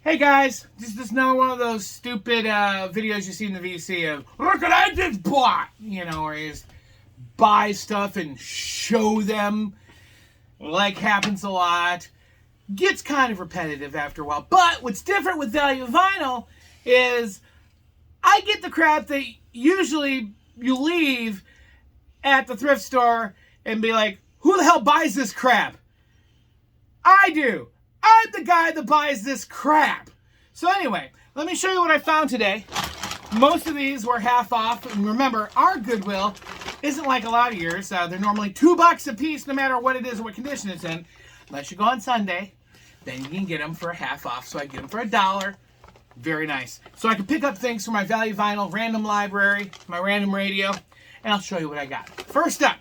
Hey guys, this is another one of those stupid videos you see in the VC of, look what I just bought! You know, where you just buy stuff and show them, like happens a lot. Gets kind of repetitive after a while. But what's different with Value Vinyl is I get the crap that usually you leave at the thrift store and be like, who the hell buys this crap? I do. I'm the guy that buys this crap. So anyway, let me show you what I found today. Most of these were half off. And remember, our Goodwill isn't like a lot of yours. They're normally $2 a piece no matter what it is or what condition it's in. Unless you go on Sunday, then you can get them for half off. So I get them for $1. Very nice. So I can pick up things from my Value Vinyl random library, my random radio, and I'll show you what I got. First up,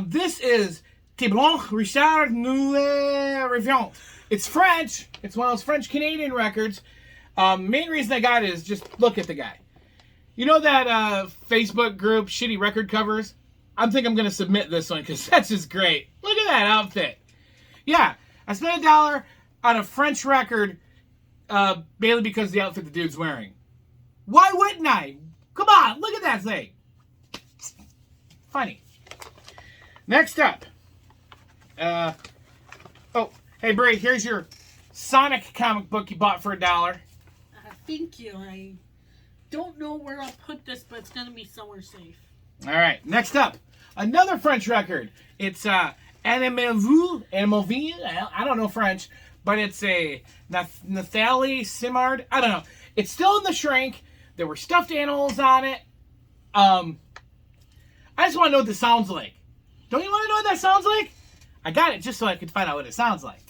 this is Thibault Richard Nouvelle Revient. It's French. It's one of those French-Canadian records. Main reason I got it is just look at the guy. You know that Facebook group, Shitty Record Covers? I think I'm going to submit this one because that's just great. Look at that outfit. Yeah, I spent $1 on a French record mainly because of the outfit the dude's wearing. Why wouldn't I? Come on, look at that thing. Funny. Next up. Oh, hey, Brie, here's your Sonic comic book you bought for $1. Thank you. I don't know where I'll put this, but it's going to be somewhere safe. All right, next up. Another French record. It's Animalville. I don't know French, but it's a Nathalie Simard. I don't know. It's still in the shrink. There were stuffed animals on it. I just want to know what this sounds like. Don't you want to know what that sounds like? I got it just so I could find out what it sounds like.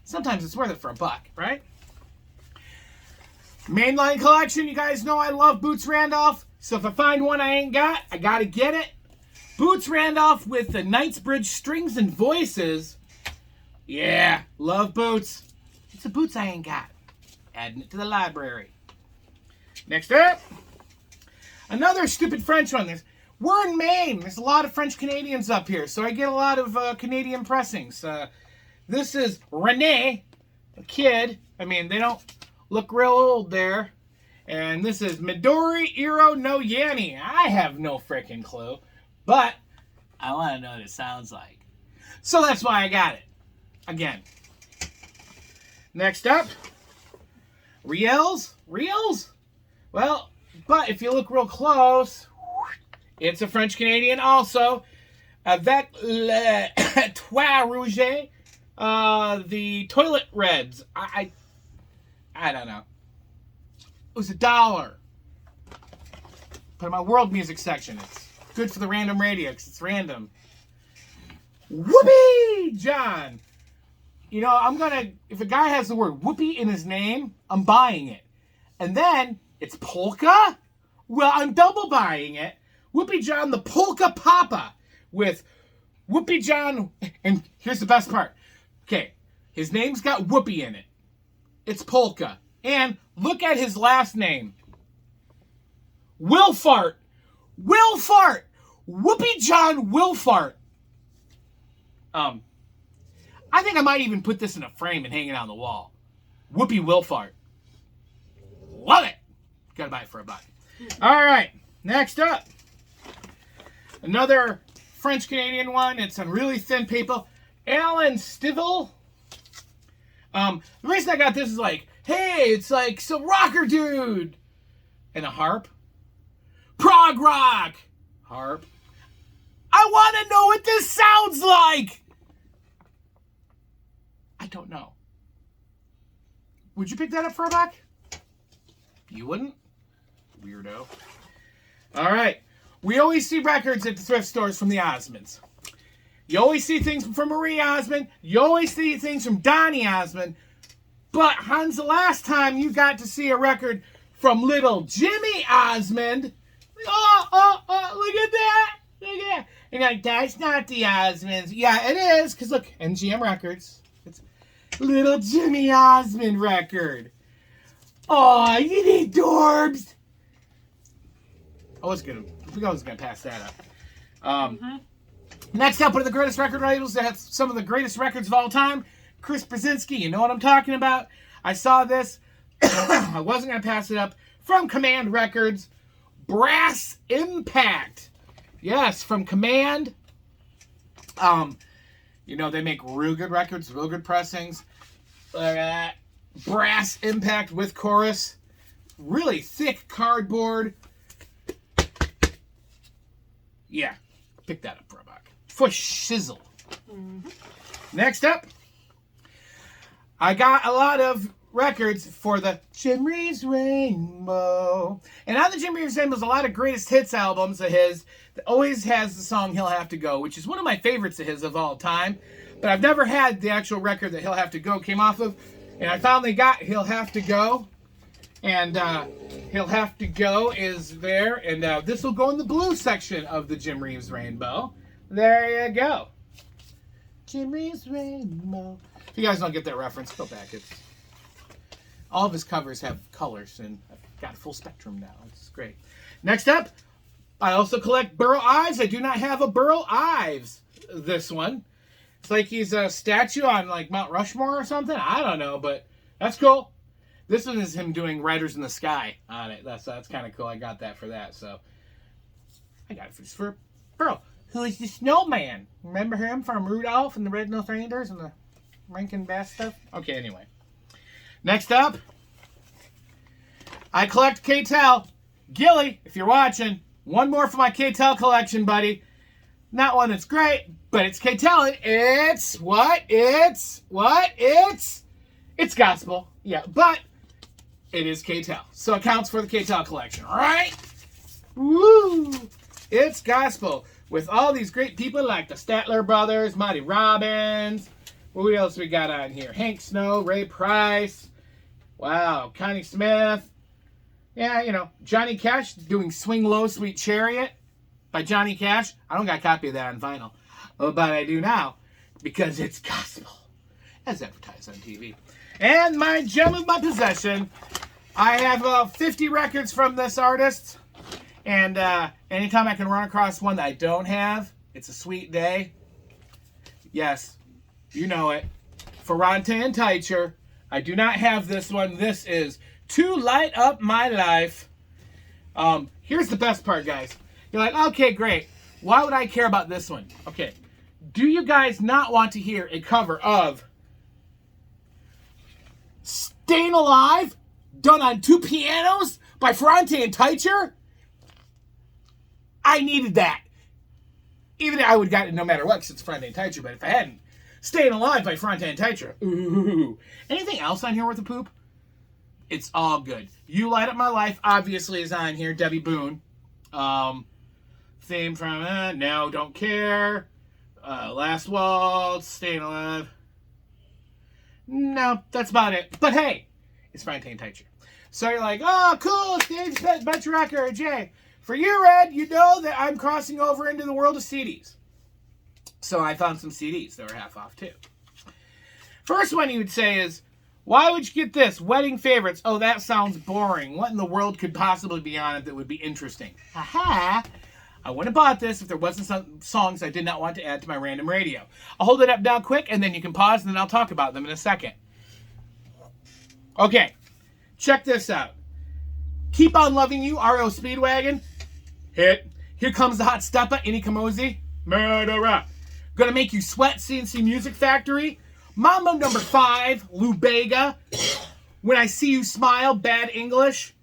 Sometimes it's worth it for $1, right? Mainline collection. You guys know I love Boots Randolph. So if I find one I ain't got, I got to get it. Boots Randolph with the Knightsbridge strings and voices. Yeah, love Boots. It's a Boots I ain't got. Adding it to the library. Next up, another stupid French one. We're in Maine. There's a lot of French Canadians up here, so I get a lot of Canadian pressings. This is Renee, a kid. I mean, they don't look real old there. And this is Midori Iro no Yanni. I have no freaking clue, but I want to know what it sounds like. So that's why I got it. Again. Next up, Riels. Well, but if you look real close, it's a French Canadian also. Avec le Toit Rouge, the Toilet Reds. I don't know. It was $1. Put in my world music section. It's good for the random radio because it's random. Whoopee John. You know, if a guy has the word whoopee in his name, I'm buying it. And then it's polka? Well, I'm double buying it. Whoopee John the Polka Papa with Whoopee John. And here's the best part. Okay, his name's got whoopee in it. It's polka. And look at his last name. Wilfart. Whoopee John Wilfart. I think I might even put this in a frame and hang it on the wall. Whoopee Wilfart. Love it. Gotta buy it for $1. All right, next up. Another French-Canadian one. It's on really thin paper. Alan Stivell. The reason I got this is like, hey, it's like some rocker dude. And a harp. Prog rock. Harp. I want to know what this sounds like. I don't know. Would you pick that up for $1? You wouldn't? Weirdo. All right. We always see records at the thrift stores from the Osmonds. You always see things from Marie Osmond. You always see things from Donny Osmond. But when's the last time you got to see a record from little Jimmy Osmond? Oh, look at that. Look at that. And you're like, that's not the Osmonds. Yeah, it is. Because look, MGM Records. It's little Jimmy Osmond record. Oh, you need dorbs. I was gonna pass that up. Next up, one of the greatest record labels that have some of the greatest records of all time, Chris Brzezinski, you know what I'm talking about? I saw this. I wasn't going to pass it up. From Command Records, Brass Impact. Yes, from Command. You know, they make real good records, real good pressings. Brass Impact with chorus. Really thick cardboard. Yeah, pick that up for a buck. For shizzle. Mm-hmm. Next up, I got a lot of records for the Jim Reeves Rainbow. And on the Jim Reeves Rainbow is a lot of greatest hits albums of his that always has the song He'll Have to Go, which is one of my favorites of his of all time. But I've never had the actual record that He'll Have to Go came off of. And I finally got He'll Have to Go. And He'll Have to Go is there. And this will go in the blue section of the Jim Reeves Rainbow. There you go. Jim Reeves Rainbow. If you guys don't get that reference, go back. It's all of his covers have colors, and I've got a full spectrum now. It's great. Next up, I also collect Burl Ives. I do not have a Burl Ives. This one. It's like he's a statue on like Mount Rushmore or something. I don't know, but that's cool. This one is him doing Riders in the Sky on it. That's kind of cool. I got that for that. So I got it for Burl, who is the snowman. Remember him from Rudolph and the Red-Nosed Reindeers and the Rankin Bass stuff? Okay, anyway. Next up, I collect K-Tel. Gilly, if you're watching, one more for my K-Tel collection, buddy. Not one that's great, but it's K-Tel. It's what? It's gospel. Yeah, but it is K-Tel. So it counts for the K-Tel collection, right? Woo! It's gospel with all these great people like the Statler Brothers, Marty Robbins. What else we got on here? Hank Snow, Ray Price. Wow, Connie Smith. Yeah, you know, Johnny Cash doing Swing Low, Sweet Chariot by Johnny Cash. I don't got a copy of that on vinyl, but I do now because it's gospel, as advertised on TV. And my gem of my possession, I have about 50 records from this artist, and anytime I can run across one that I don't have, it's a sweet day. Yes, you know it. Ferrante and Teicher. I do not have this one. This is To Light Up My Life. Here's the best part, guys. You're like, okay, great. Why would I care about this one? Okay. Do you guys not want to hear a cover of Staying Alive done on two pianos by Ferrante and Teicher? I needed that. Even I would have gotten it no matter what because it's Ferrante and Teicher, but if I hadn't, Staying Alive by Ferrante and Teicher. Ooh. Anything else on here worth a poop? It's all good. You Light Up My Life obviously is on here. Debbie Boone. Theme from No, Don't Care. Last Waltz. Staying Alive. No, that's about it. But hey, it's Ferrante and Teicher. So you're like, oh, cool, it's Dave's Bunch of Records, yay. For you, Red, you know that I'm crossing over into the world of CDs. So I found some CDs that were half off too. First one you would say is, why would you get this? Wedding Favorites. Oh, that sounds boring. What in the world could possibly be on it that would be interesting? Aha! I wouldn't have bought this if there wasn't some songs I did not want to add to my random radio. I'll hold it up now quick, and then you can pause, and then I'll talk about them in a second. Okay, check this out. Keep on Loving You, R.O. Speedwagon. Hit. Here Comes the Hot Steppa, Inni Kamoze. Murderer. Gonna Make You Sweat, CNC Music Factory. Mambo No. 5, Lou Bega. When I See You Smile, Bad English.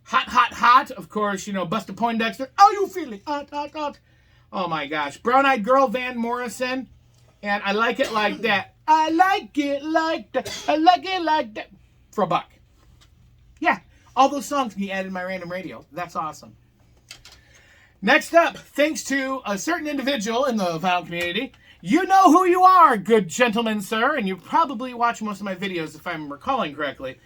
Hot, Hot, Hot. Of course, you know, Buster Poindexter. Are you feeling hot, hot, hot? Oh my gosh. Brown Eyed Girl, Van Morrison. And I Like It Like That. I like it like that. I like it like that. For a buck. Yeah. All those songs can be added in my random radio. That's awesome. Next up, thanks to a certain individual in the vinyl community, you know who you are, good gentleman, sir, and you probably watch most of my videos if I'm recalling correctly.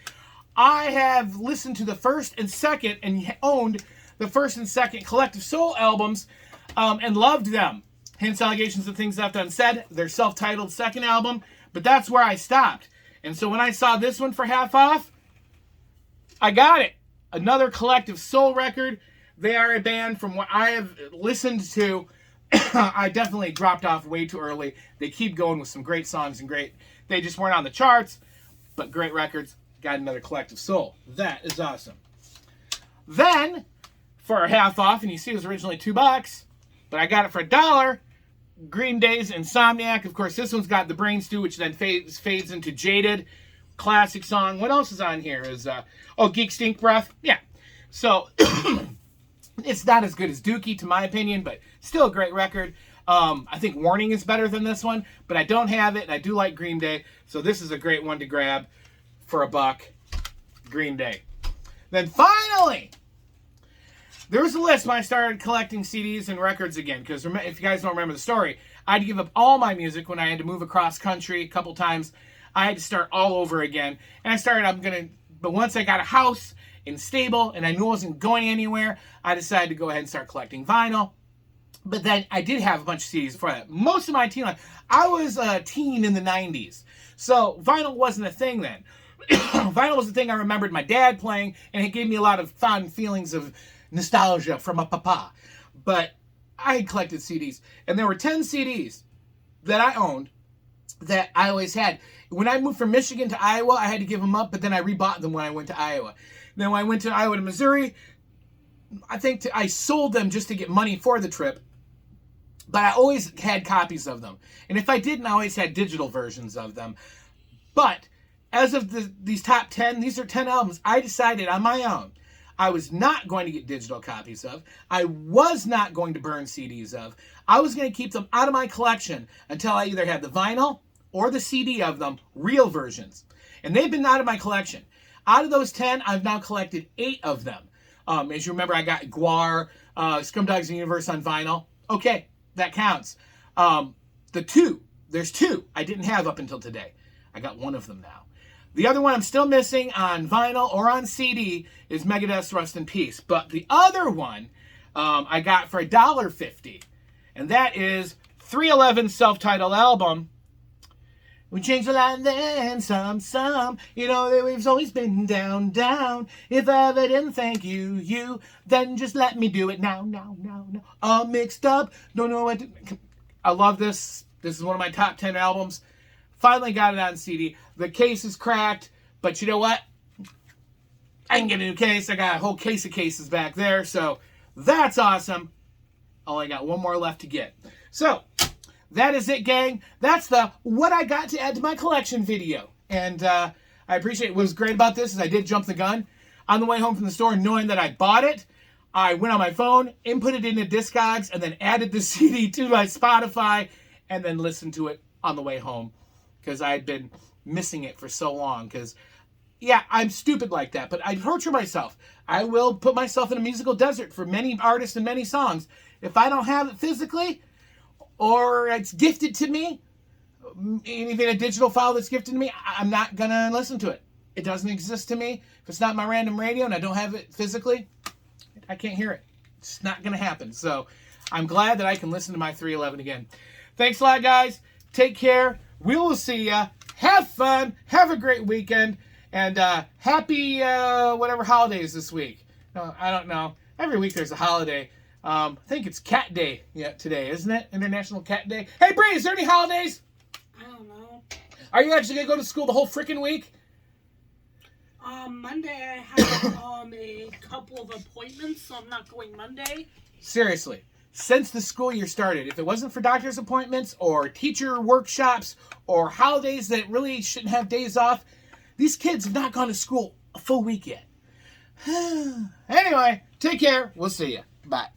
I have listened to the first and second and owned the first and second Collective Soul albums and loved them. Hence Allegations of Things Left Unsaid, their self-titled second album, but that's where I stopped. And so when I saw this one for half off, I got it. Another Collective Soul record. They are a band from what I have listened to I definitely dropped off way too early. They keep going with some great songs and they just weren't on the charts, but great records. Got another Collective Soul. That is awesome. Then, for a half off, and you see it was originally $2, but I got it for $1. Green Day's Insomniac. Of course, this one's got The Brain Stew, which then fades into Jaded. Classic song. What else is on here? Is Geek Stink Breath. Yeah. So, it's not as good as Dookie, to my opinion, but still a great record. I think Warning is better than this one, but I don't have it, and I do like Green Day, so this is a great one to grab for $1. Green Day. Then finally, there was a list when I started collecting CDs and records again, because if you guys don't remember the story, I had to give up all my music when I had to move across country a couple times. I had to start all over again, and but once I got a house and stable, and I knew I wasn't going anywhere, I decided to go ahead and start collecting vinyl. But then I did have a bunch of CDs before that. Most of my teen life, I was a teen in the 90s, so vinyl wasn't a thing then. Vinyl was the thing I remembered my dad playing, and it gave me a lot of fond feelings of nostalgia from a papa. But I had collected CDs, and there were 10 CDs that I owned that I always had. When I moved from Michigan to Iowa, I had to give them up, but then I rebought them when I went to Iowa. Then when I went to Iowa to Missouri, I think I sold them just to get money for the trip. But I always had copies of them. And if I didn't, I always had digital versions of them. But as of these top 10, these are 10 albums I decided on my own I was not going to get digital copies of. I was not going to burn CDs of. I was going to keep them out of my collection until I either had the vinyl or the CD of them, real versions. And they've been out of my collection. Out of those 10, I've now collected 8 of them. As you remember, I got Guar, Scumdogs of the Universe on vinyl. Okay, that counts. There's 2 I didn't have up until today. I got 1 of them now. The other one I'm still missing on vinyl or on CD is Megadeth's Rust in Peace. But the other one I got for $1.50. And that is 311's self-titled album. We changed a lot then, some. You know that we've always been down. If I ever didn't thank you, then just let me do it now. All mixed up, don't know what to... I love this. This is one of my top 10 albums. Finally got it on CD. The case is cracked, but you know what? I can get a new case. I got a whole case of cases back there, so that's awesome. Only got 1 more left to get. So, that is it, gang. That's the what I got to add to my collection video. And I appreciate it. What was great about this is I did jump the gun. On the way home from the store, knowing that I bought it, I went on my phone, input it into Discogs, and then added the CD to my Spotify, and then listened to it on the way home. Because I had been missing it for so long. Because, yeah, I'm stupid like that. But I torture myself. I will put myself in a musical desert for many artists and many songs. If I don't have it physically, or it's gifted to me, anything, a digital file that's gifted to me, I'm not going to listen to it. It doesn't exist to me. If it's not my random radio and I don't have it physically, I can't hear it. It's not going to happen. So I'm glad that I can listen to my 311 again. Thanks a lot, guys. Take care. We will see ya. Have fun. Have a great weekend. And happy whatever holidays this week. I don't know. Every week there's a holiday. I think it's Cat Day today, isn't it? International Cat Day. Hey, Bree, is there any holidays? I don't know. Are you actually going to go to school the whole freaking week? Monday I have a couple of appointments, so I'm not going Monday. Seriously. Since the school year started, if it wasn't for doctor's appointments or teacher workshops or holidays that really shouldn't have days off, these kids have not gone to school a full week yet. Anyway, take care. We'll see you. Bye.